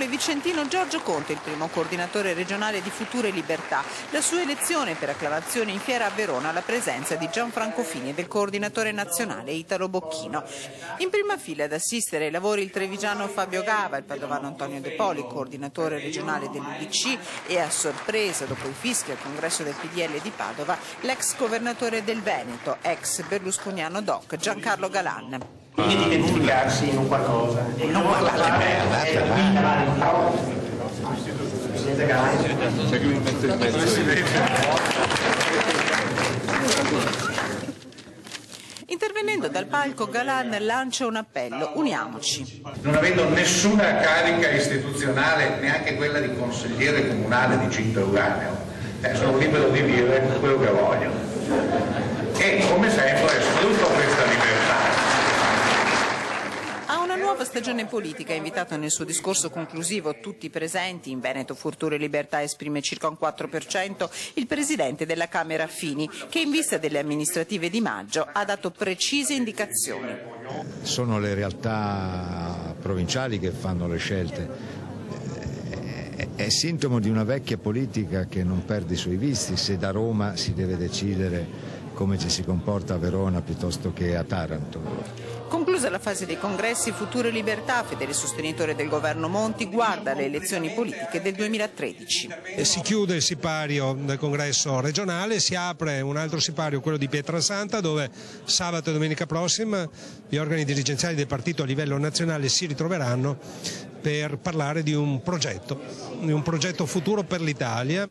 Comunale vicentino Giorgio Conte, il primo coordinatore regionale di Future Libertà. La sua elezione per acclamazione in fiera a Verona alla presenza di Gianfranco Fini e del coordinatore nazionale Italo Bocchino. In prima fila ad assistere ai lavori il trevigiano Fabio Gava, il padovano Antonio De Poli, coordinatore regionale dell'UDC, e a sorpresa, dopo i fischi al congresso del PDL di Padova, l'ex governatore del Veneto, ex berlusconiano doc Giancarlo Galan. Quindi identificarsi in un qualcosa e non parlare Presidente Galan. Intervenendo dal palco, Galan lancia un appello: uniamoci. Non avendo nessuna carica istituzionale, neanche quella di consigliere comunale di Cinto Euganeo, sono libero di dire quello che voglio. E come sempre sfrutto questa libertà. A una nuova stagione politica ha invitato nel suo discorso conclusivo tutti i presenti. In Veneto Future Libertà esprime circa un 4% il presidente della Camera Fini, che in vista delle amministrative di maggio ha dato precise indicazioni. Sono le realtà provinciali che fanno le scelte. È sintomo di una vecchia politica che non perde i suoi vizi. Se da Roma si deve decidere come ci si comporta a Verona piuttosto che a Taranto. Conclusa la fase dei congressi, Future Libertà, fedele sostenitore del governo Monti, guarda alle elezioni politiche del 2013. Si chiude il sipario del congresso regionale, si apre un altro sipario, quello di Pietrasanta, dove sabato e domenica prossima gli organi dirigenziali del partito a livello nazionale si ritroveranno per parlare di un progetto futuro per l'Italia.